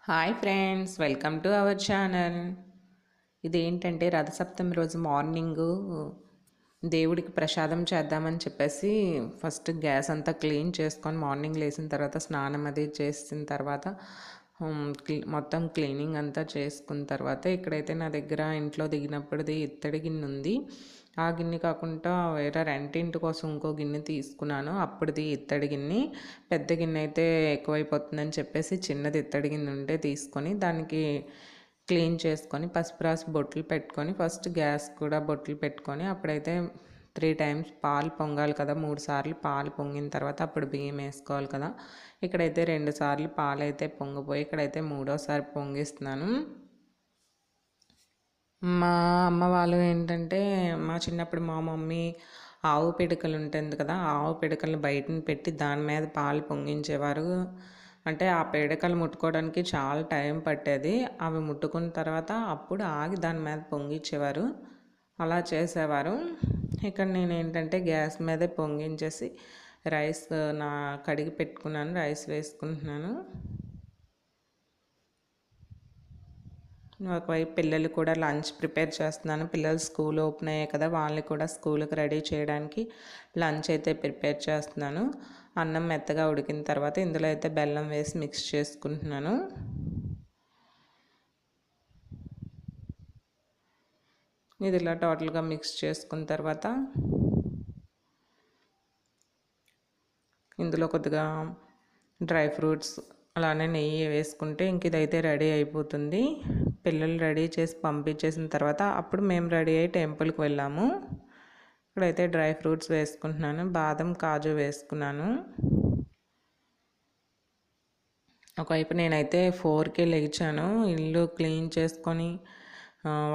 Hi friends, welcome to our channel. ఇదేంటంటే రథసప్తమి రోజు morning దేవుడికి ప్రసాదం చేద్దామని చెప్పేసి ఫస్ట్ గ్యాస్ అంతా క్లీన్ చేసుకొని మార్నింగ్ లేచిన తర్వాత స్నానం అది చేసిన తర్వాత మొత్తం క్లీనింగ్ అంతా చేసుకున్న తర్వాత ఇక్కడైతే నా దగ్గర ఇంట్లో దిగినప్పుడుది ఇత్తడి గిన్నె ఉంది. ఆ గిన్నె కాకుండా వేరే రెంటింటి కోసం ఇంకో గిన్నె తీసుకున్నాను. అప్పుడుది ఇత్తడి గిన్నె, పెద్ద గిన్నె అయితే ఎక్కువైపోతుందని చెప్పేసి చిన్నది ఇత్తడి గిన్నె ఉంటే తీసుకొని దానికి క్లీన్ చేసుకొని పసుపు రాసి బొట్లు పెట్టుకొని ఫస్ట్ గ్యాస్ కూడా బొట్లు పెట్టుకొని అప్పుడైతే 3 టైమ్స్ పాలు పొంగాలి కదా, 3 సార్లు పాలు పొంగిన తర్వాత అప్పుడు బియ్యం వేసుకోవాలి కదా. ఇక్కడైతే 2 సార్లు పాలు అయితే పొంగిపోయి ఇక్కడైతే 3వసారి పొంగిస్తున్నాను. మా అమ్మ వాళ్ళు ఏంటంటే మా చిన్నప్పుడు మా మమ్మీ ఆవు పిడకలు ఉంటుంది కదా, ఆవు పిడకలు బయటని పెట్టి దాని మీద పాలు పొంగించేవారు. అంటే ఆ పిడకలు ముట్టుకోవడానికి చాలా టైం పట్టేది. అవి ముట్టుకున్న తర్వాత అప్పుడు ఆగి దాని మీద పొంగించేవారు. అలా చేసేవారు. ఇక్కడ నేను ఏంటంటే గ్యాస్ మీదే పొంగించేసి రైస్ కడిగి పెట్టుకున్నాను, రైస్ వేసుకుంటున్నాను. ఒకవైపు పిల్లలు కూడా లంచ్ ప్రిపేర్ చేస్తున్నాను. పిల్లలు స్కూల్ ఓపెన్ అయ్యాయి కదా, వాళ్ళని కూడా స్కూల్కి రెడీ చేయడానికి లంచ్ అయితే ప్రిపేర్ చేస్తున్నాను. అన్నం మెత్తగా ఉడికిన తర్వాత ఇందులో అయితే బెల్లం వేసి మిక్స్ చేసుకుంటున్నాను. ఇది ఇలా టోటల్గా మిక్స్ చేసుకున్న తర్వాత ఇందులో కొద్దిగా డ్రై ఫ్రూట్స్ అలానే నెయ్యి వేసుకుంటే ఇంక ఇదైతే రెడీ అయిపోతుంది. పిల్లలు రెడీ చేసి పంపించేసిన తర్వాత అప్పుడు మేము రెడీ అయ్యి టెంపుల్కి వెళ్ళాము. ఇక్కడైతే డ్రై ఫ్రూట్స్ వేసుకుంటున్నాను, బాదం కాజు వేసుకున్నాను. ఒకవైపు నేనైతే 4కే లేచాను, ఇల్లు క్లీన్ చేసుకొని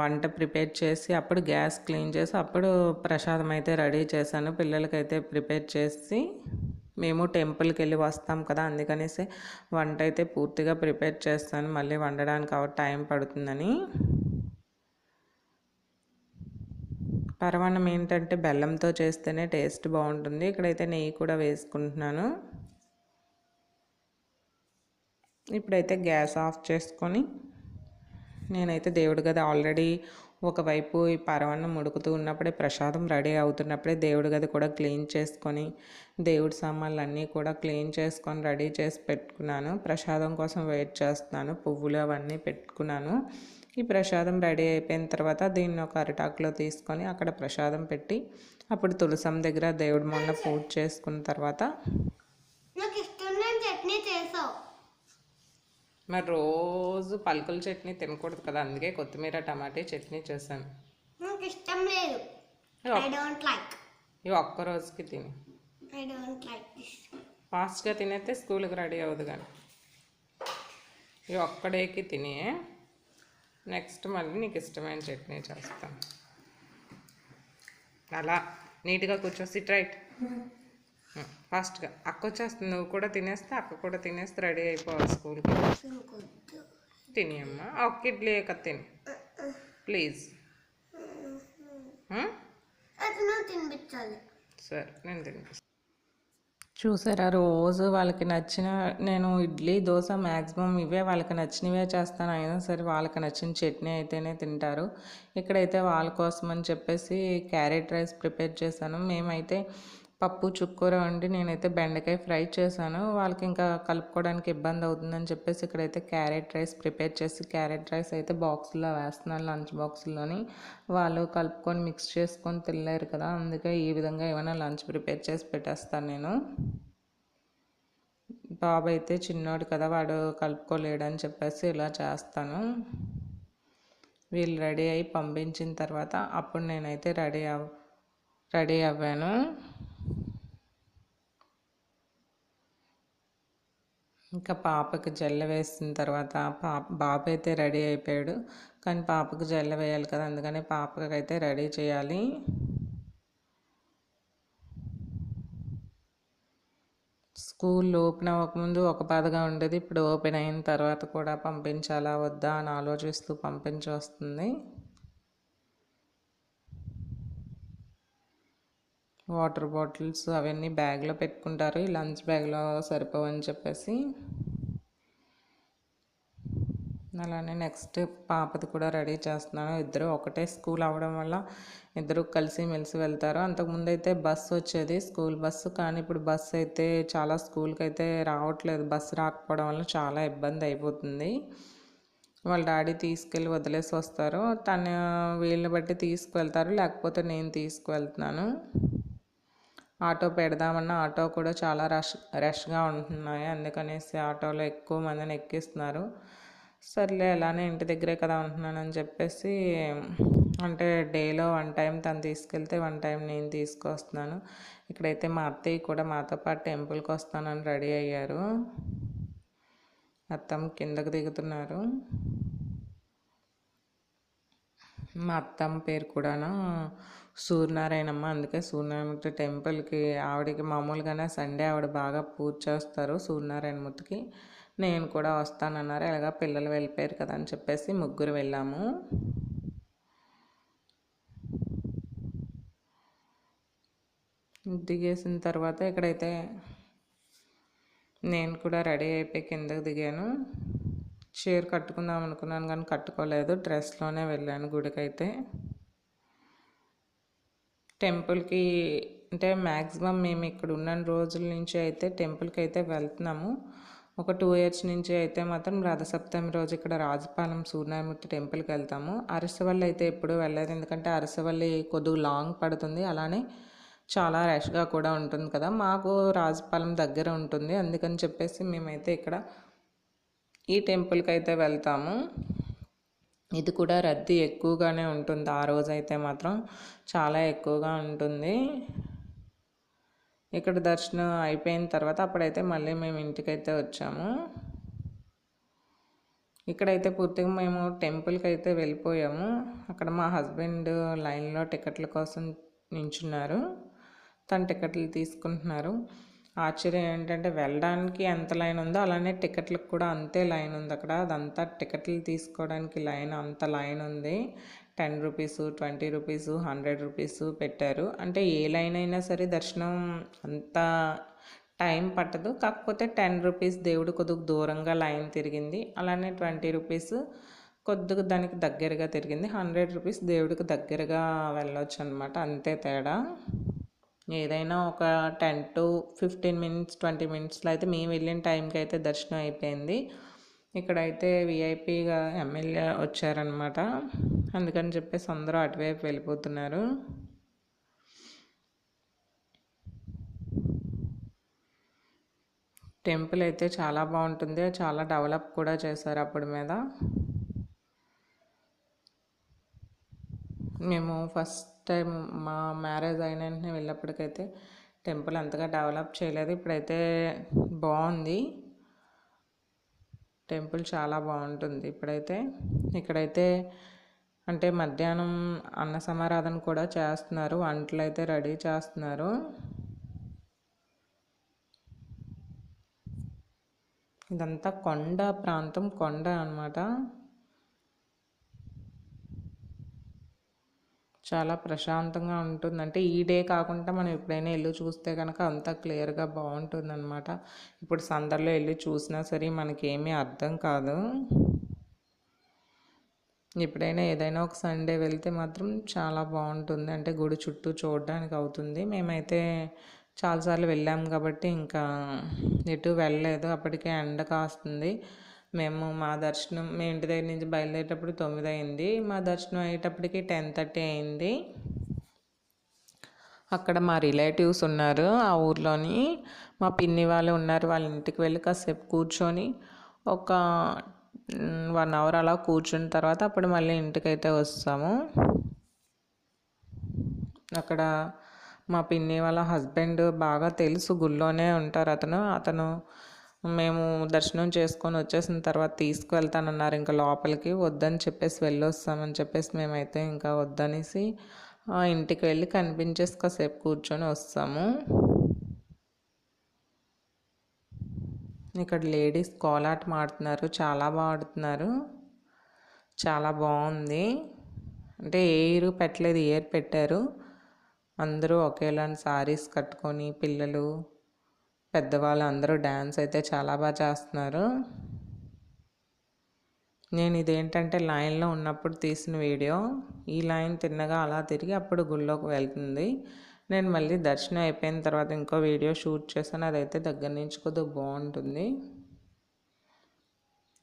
వంట ప్రిపేర్ చేసి అప్పుడు గ్యాస్ క్లీన్ చేసి అప్పుడు ప్రసాదం అయితే రెడీ చేశాను. పిల్లలకైతే ప్రిపేర్ చేసి మేము టెంపుల్కి వెళ్ళి వస్తాం కదా, అందుకనేసి వంట అయితే పూర్తిగా ప్రిపేర్ చేస్తాను, మళ్ళీ వండడానికి టైం పడుతుందని. పరమాన్నం ఏంటంటే బెల్లంతో చేస్తేనే టేస్ట్ బాగుంటుంది. ఇక్కడైతే నెయ్యి కూడా వేసుకుంటున్నాను. ఇప్పుడైతే గ్యాస్ ఆఫ్ చేసుకొని నేనైతే దేవుడి గది ఆల్రెడీ ఒకవైపు ఈ పరమాన్నం ఉడుకుతూ ఉన్నప్పుడే ప్రసాదం రెడీ అవుతున్నప్పుడే దేవుడి గది కూడా క్లీన్ చేసుకొని దేవుడి సామాన్లు అన్నీ కూడా క్లీన్ చేసుకొని రెడీ చేసి పెట్టుకున్నాను. ప్రసాదం కోసం వెయిట్ చేస్తున్నాను, పువ్వులు అవన్నీ పెట్టుకున్నాను. ఈ ప్రసాదం రెడీ అయిపోయిన తర్వాత దీన్ని ఒక అరిటాకులో తీసుకొని అక్కడ ప్రసాదం పెట్టి అప్పుడు తులసం దగ్గర దేవుడి మొన్న పూజ చేసుకున్న తర్వాత మరి రోజు పలుకుల చట్నీ తినకూడదు కదా, అందుకే కొత్తిమీర టమాటా చట్నీ చేశాను. నాకు ఇష్టం లేదు. I don't like. ఇవి ఒక్క రోజుకి తిని ఐ డోంట్ లైక్ దిస్. ఫాస్ట్గా తినేస్తే స్కూల్కి రెడీ అవ్వదు కానీ ఇవి ఒక్కడేకి తిని నెక్స్ట్ మళ్ళీ నీకు ఇష్టమైన చట్నీ చేస్తాను. అలా నీట్గా కూర్చో, సిట్ రైట్. ఫాస్ట్గా అక్క వచ్చేస్తుంది, నువ్వు కూడా తినేస్తే అక్క కూడా తినేస్తే రెడీ అయిపోవాలి స్కూల్కి. తిని అమ్మా, ఒక్క ఇడ్లీ కదా తిని ప్లీజ్. సరే నేను తినిపిస్తాను. చూసారా, రోజు వాళ్ళకి నచ్చిన నేను ఇడ్లీ దోశ మ్యాక్సిమం ఇవే వాళ్ళకి నచ్చినవే చేస్తాను. అయినా సరే వాళ్ళకి నచ్చిన చట్నీ అయితేనే తింటారు. ఇక్కడైతే వాళ్ళ కోసం అని చెప్పేసి క్యారెట్ రైస్ ప్రిపేర్ చేశాను. మేమైతే పప్పు చుక్కూర వండి నేనైతే బెండకాయ ఫ్రై చేశాను. వాళ్ళకి ఇంకా కలుపుకోవడానికి ఇబ్బంది అవుతుందని చెప్పేసి ఇక్కడైతే క్యారెట్ రైస్ ప్రిపేర్ చేసి క్యారెట్ రైస్ అయితే బాక్స్లో వేస్తున్నాను, లంచ్ బాక్స్లోని. వాళ్ళు కలుపుకొని మిక్స్ చేసుకొని తినలేరు కదా, అందుకే ఈ విధంగా ఏమైనా లంచ్ ప్రిపేర్ చేసి పెట్టేస్తాను నేను. బాబు అయితే చిన్నోడు కదా, వాడు కలుపుకోలేడని చెప్పేసి ఇలా చేస్తాను. వీళ్ళు రెడీ అయ్యి పంపించిన తర్వాత అప్పుడు నేనైతే రెడీ అవ్వాను. ఇంకా పాపకి జల్ల వేసిన తర్వాత బాబు అయితే రెడీ అయిపోయాడు, కానీ పాపకు జల్ల వేయాలి కదా, అందుకని పాపకైతే రెడీ చేయాలి. స్కూల్ ఓపెన్ అవ్వకముందు ఒక బాధగా ఉండేది, ఇప్పుడు ఓపెన్ అయిన తర్వాత కూడా పంపించాలా వద్దా అని ఆలోచిస్తూ పంపించి వస్తుంది. వాటర్ బాటిల్స్ అవన్నీ బ్యాగ్లో పెట్టుకుంటారు, లంచ్ బ్యాగ్లో సరిపోవని చెప్పేసి. అలానే నెక్స్ట్ పాపది కూడా రెడీ చేస్తున్నాను. ఇద్దరు ఒకటే స్కూల్ అవ్వడం వల్ల ఇద్దరు కలిసి మెలిసి వెళ్తారు. అంతకుముందు అయితే బస్సు వచ్చేది, స్కూల్ బస్సు. కానీ ఇప్పుడు బస్సు అయితే చాలా స్కూల్కి అయితే రావట్లేదు. బస్సు రాకపోవడం వల్ల చాలా ఇబ్బంది అయిపోతుంది. వాళ్ళ డాడీ తీసుకెళ్ళి వదిలేసి వస్తారు. తను వీళ్ళని బట్టి తీసుకువెళ్తారు, లేకపోతే నేను తీసుకువెళ్తున్నాను. ఆటో పెడదామన్న ఆటో కూడా చాలా రష్గా ఉంటున్నాయి. అందుకనేసి ఆటోలో ఎక్కువ మందిని ఎక్కిస్తున్నారు. సర్లే అలానే ఇంటి దగ్గరే కదా ఉంటున్నానని చెప్పేసి, అంటే డేలో 1 టైం తను తీసుకెళ్తే 1 టైం నేను తీసుకొస్తున్నాను. ఇక్కడైతే మా అత్తయ్య కూడా మాతో పాటు టెంపుల్కి వస్తానని రెడీ అయ్యారు. అత్తమ్మ కిందకు దిగుతున్నారు. మా అత్తమ్మ పేరు కూడాను సూర్యనారాయణమ్మ. అందుకే సూర్యనారాయణమూర్తి టెంపుల్కి ఆవిడకి మామూలుగానే సండే ఆవిడ బాగా పూజ చేస్తారు సూర్యనారాయణమూర్తికి. నేను కూడా వస్తానన్నారు. అలాగా పిల్లలు వెళ్ళిపోయారు కదా అని చెప్పేసి ముగ్గురు వెళ్ళాము. దిగేసిన తర్వాత ఇక్కడైతే నేను కూడా రెడీ అయిపోయి కిందకి దిగాను. చీర కట్టుకుందాం అనుకున్నాను కానీ కట్టుకోలేదు, డ్రెస్లోనే వెళ్ళాను గుడికైతే. టెంపుల్కి అంటే మ్యాక్సిమం మేము ఇక్కడ ఉన్న రోజుల నుంచి అయితే టెంపుల్కి అయితే వెళ్తున్నాము. ఒక 2 ఇయర్స్ నుంచి అయితే మాత్రం రథసప్తమి రోజు ఇక్కడ రాజపాలెం సూర్యనారాయణమూర్తి టెంపుల్కి వెళ్తాము. అరసవల్లి అయితే ఎప్పుడూ వెళ్ళలేదు, ఎందుకంటే అరసవల్లి కొద్దిగా లాంగ్ పడుతుంది. అలానే చాలా రష్గా కూడా ఉంటుంది కదా. మాకు రాజపాలెం దగ్గర ఉంటుంది, అందుకని చెప్పేసి మేమైతే ఇక్కడ ఈ టెంపుల్కి అయితే వెళ్తాము. ఇది కూడా రద్దీ ఎక్కువగానే ఉంటుంది. ఆ రోజైతే మాత్రం చాలా ఎక్కువగా ఉంటుంది. ఇక్కడ దర్శనం అయిపోయిన తర్వాత అప్పుడైతే మళ్ళీ మేము ఇంటికైతే వచ్చాము. ఇక్కడైతే పూర్తిగా మేము టెంపుల్కి అయితే వెళ్ళిపోయాము. అక్కడ మా హస్బెండ్ లైన్లో టికెట్ల కోసం నించున్నారు. తను టికెట్లు తీసుకుంటున్నారు. ఆశ్చర్యం ఏంటంటే వెళ్ళడానికి ఎంత లైన్ ఉందో అలానే టికెట్లకు కూడా అంతే లైన్ ఉంది అక్కడ. అదంతా టికెట్లు తీసుకోవడానికి లైన్, అంత లైన్ ఉంది. 10 రూపీస్, 20 రూపీస్, 100 రూపీస్ పెట్టారు. అంటే ఏ లైన్ అయినా సరే దర్శనం అంత టైం పట్టదు. కాకపోతే 10 రూపీస్ దేవుడు కొద్దిగా దూరంగా లైన్ తిరిగింది. అలానే 20 రూపీస్ కొద్దిగా దానికి దగ్గరగా తిరిగింది. 100 రూపీస్ దేవుడికి దగ్గరగా వెళ్ళొచ్చు అనమాట, అంతే తేడా. ఏదైనా ఒక 10 to 15 మినిట్స్ 20 మినిట్స్లో అయితే మేము వెళ్ళిన టైంకి అయితే దర్శనం అయిపోయింది. ఇక్కడైతే విఐపిగా ఎమ్మెల్యే వచ్చారనమాట, అందుకని చెప్పేసి అందరూ అటువైపు వెళ్ళిపోతున్నారు. టెంపుల్ అయితే చాలా బాగుంటుంది, చాలా డెవలప్ కూడా చేశారు అప్పటి మీద. మేము ఫస్ట్ టైం మా మ్యారేజ్ అయిన వెంటనే వెళ్ళినప్పటికైతే టెంపుల్ అంతగా డెవలప్ చేయలేదు. ఇప్పుడైతే బాగుంది, టెంపుల్ చాలా బాగుంటుంది ఇప్పుడైతే. ఇక్కడైతే అంటే మధ్యాహ్నం అన్న సమారాధన కూడా చేస్తున్నారు, వంటలు అయితే రెడీ చేస్తున్నారు. ఇదంతా కొండ ప్రాంతం, కొండ అన్నమాట. చాలా ప్రశాంతంగా ఉంటుంది. అంటే ఈ డే కాకుండా మనం ఎప్పుడైనా వెళ్ళి చూస్తే కనుక అంతా క్లియర్గా బాగుంటుంది అనమాట. ఇప్పుడు సందర్లో వెళ్ళి చూసినా సరే మనకేమీ అర్థం కాదు. ఎప్పుడైనా ఏదైనా ఒక సండే వెళ్తే మాత్రం చాలా బాగుంటుంది, అంటే గుడి చుట్టూ చూడడానికి అవుతుంది. మేమైతే చాలాసార్లు వెళ్ళాము కాబట్టి ఇంకా ఎటు వెళ్ళలేదు. అప్పటికే ఎండ కాస్తుంది. మా దర్శనం మేము ఇంటి దగ్గర నుంచి బయలుదేరేటప్పుడు 9 అయింది. మా దర్శనం అయ్యేటప్పటికి 10:30 అయింది. అక్కడ మా రిలేటివ్స్ ఉన్నారు ఆ ఊర్లోని, మా పిన్ని వాళ్ళు ఉన్నారు. వాళ్ళ ఇంటికి వెళ్ళి కాసేపు కూర్చొని ఒక 1 అవర్ అలా కూర్చున్న తర్వాత అప్పుడు మళ్ళీ ఇంటికైతే వస్తాము. అక్కడ మా పిన్ని వాళ్ళ హస్బెండ్ బాగా తెలుసు, గుళ్ళోనే ఉంటారు అతను మేము దర్శనం చేసుకొని వచ్చేసిన తర్వాత తీసుకువెళ్తానన్నారు ఇంకా లోపలికి. వద్దని చెప్పేసి వెళ్ళొస్తామని చెప్పేసి మేమైతే ఇంకా వద్దనేసి ఇంటికి వెళ్ళి కనిపించేసి కాసేపు కూర్చొని వస్తాము. ఇక్కడ లేడీస్ కోలాటం ఆడుతున్నారు, చాలా బాగా ఆడుతున్నారు, చాలా బాగుంది. అంటే ఏ ఇయర్ పెట్టలేదు, ఇయర్ పెట్టారు. అందరూ ఒకేలాంటి సారీస్ కట్టుకొని పిల్లలు పెద్దవాళ్ళు అందరూ డ్యాన్స్ అయితే చాలా బాగా చేస్తున్నారు. నేను ఇదేంటంటే లైన్లో ఉన్నప్పుడు తీసిన వీడియో. ఈ లైన్ తిన్నగా అలా తిరిగి అప్పుడు గుళ్ళోకి వెళ్తుంది. నేను మళ్ళీ దర్శనం అయిపోయిన తర్వాత ఇంకో వీడియో షూట్ చేశాను. అదైతే దగ్గర నుంచి కొద్దిగా బాగుంటుంది.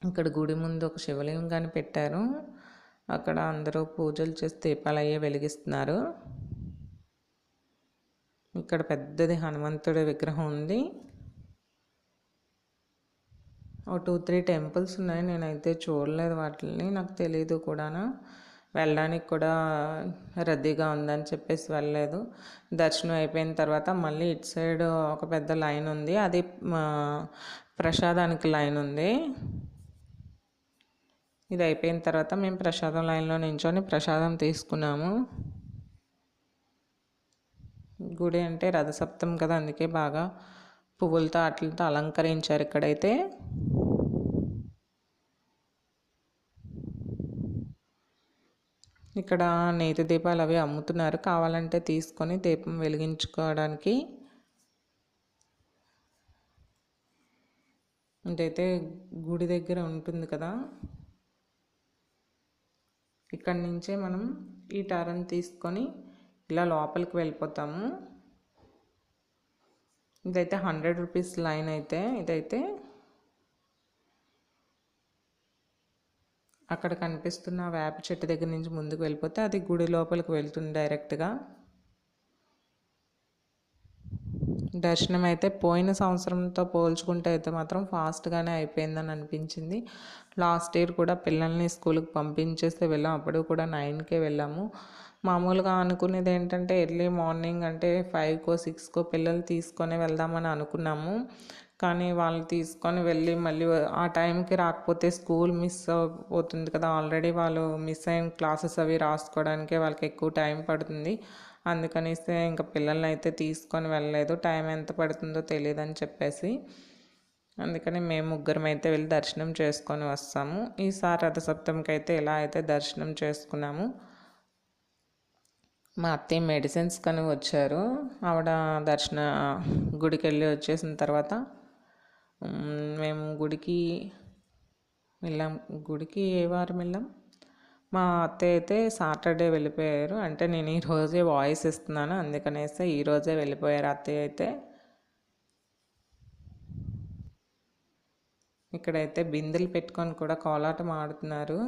ఇక్కడ గుడి ముందు ఒక శివలింగాన్ని పెట్టారు. అక్కడ అందరూ పూజలు చేసి దీపాలు అయ్యే వెలిగిస్తున్నారు. ఇక్కడ పెద్దది హనుమంతుడి విగ్రహం ఉంది. ఓ 2-3 టెంపుల్స్ ఉన్నాయి. నేనైతే చూడలేదు వాటిని, నాకు తెలియదు కూడా. వెళ్ళడానికి కూడా రద్దీగా ఉందని చెప్పేసి వెళ్ళలేదు. దర్శనం అయిపోయిన తర్వాత మళ్ళీ ఇటు సైడ్ ఒక పెద్ద లైన్ ఉంది. అది ప్రసాదానికి లైన్ ఉంది. ఇది అయిపోయిన తర్వాత మేము ప్రసాదం లైన్లో నించొని ప్రసాదం తీసుకున్నాము. గుడి అంటే రథసప్తమి కదా, అందుకే బాగా పువ్వులతో అట్లతో అలంకరించారు. ఇక్కడైతే ఇక్కడ నేతి దీపాలు అవి అమ్ముతున్నారు. కావాలంటే తీసుకొని దీపం వెలిగించుకోవడానికి. ఇదైతే గుడి దగ్గర ఉంటుంది కదా, ఇక్కడి నుంచే మనం ఈ టర్న్ తీసుకొని ఇలా లోపలికి వెళ్ళిపోతాము. ఇదైతే 100 రూపీస్ లైన్. అయితే ఇదైతే అక్కడ కనిపిస్తున్న వేప చెట్టు దగ్గర నుంచి ముందుకు వెళ్ళిపోతే అది గుడి లోపలికి వెళ్తుంది డైరెక్ట్గా. దర్శనం అయితే పోయిన సంవత్సరంతో పోల్చుకుంటే అయితే మాత్రం ఫాస్ట్గానే అయిపోయిందని అనిపించింది. లాస్ట్ ఇయర్ కూడా పిల్లల్ని స్కూల్కి పంపించేస్తే వెళ్ళాము. అప్పుడు కూడా 9కే వెళ్ళాము. మామూలుగా అనుకునేది ఏంటంటే ఎర్లీ మార్నింగ్ అంటే 5కో 6కో పిల్లలు తీసుకొని వెళ్దామని అనుకున్నాము. కానీ వాళ్ళు తీసుకొని వెళ్ళి మళ్ళీ ఆ టైంకి రాకపోతే స్కూల్ మిస్ అవుతుంది కదా. ఆల్రెడీ వాళ్ళు మిస్ అయిన క్లాసెస్ అవి రాసుకోవడానికే వాళ్ళకి ఎక్కువ టైం పడుతుంది. అందుకనిస్తే ఇంకా పిల్లల్ని అయితే తీసుకొని వెళ్ళలేదు, టైం ఎంత పడుతుందో తెలియదని చెప్పేసి. అందుకని మేము ముగ్గురం అయితే వెళ్ళి దర్శనం చేసుకొని వస్తాము. ఈసారి రథసప్తమికి అయితే ఇలా అయితే దర్శనం చేసుకున్నాము. మా అత్తయ్య మెడిసిన్స్ కని వచ్చారు. ఆవిడ గుడికి వెళ్ళి వచ్చేసిన తర్వాత మేము గుడికి వెళ్ళాం. గుడికి ఏ వారం వెళ్ళాం? మా అత్తయ్య అయితే సాటర్డే వెళ్ళిపోయారు. అంటే నేను ఈరోజే వాయిస్ ఇస్తున్నాను, అందుకనేసి ఈరోజే వెళ్ళిపోయారు అత్తయ్య అయితే. ఇక్కడైతే బిందెలు పెట్టుకొని కూడా కోలాటం ఆడుతున్నారు.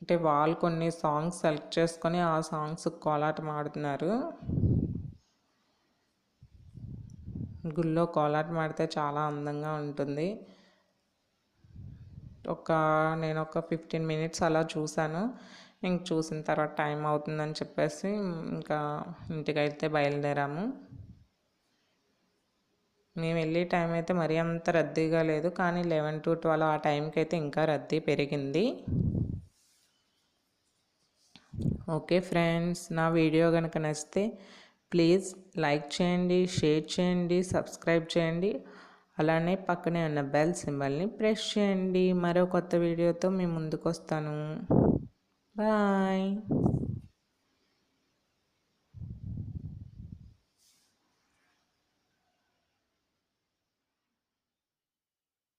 అంటే వాళ్ళు కొన్ని సాంగ్స్ సెలెక్ట్ చేసుకొని ఆ సాంగ్స్ కోలాటం ఆడుతున్నారు. గుళ్ళో కోలాటం ఆడితే చాలా అందంగా ఉంటుంది. నేను ఒక 15 మినిట్స్ అలా చూశాను. ఇంక చూసిన తర్వాత టైం అవుతుందని చెప్పేసి ఇంకా ఇంటికైతే బయలుదేరాము. మేము వెళ్ళే టైం అయితే మరీ అంత రద్దీగా లేదు, కానీ 11 to 12 ఆ టైంకి అయితే ఇంకా రద్దీ పెరిగింది. ఓకే ఫ్రెండ్స్, నా వీడియో కనుక నచ్చితే ప్లీజ్ లైక్ చేయండి, షేర్ చేయండి, సబ్స్క్రైబ్ చేయండి. అలానే పక్కనే ఉన్న బెల్ సింబల్ని ప్రెస్ చేయండి. మరో కొత్త వీడియోతో మీ ముందుకు వస్తాను. బాయ్.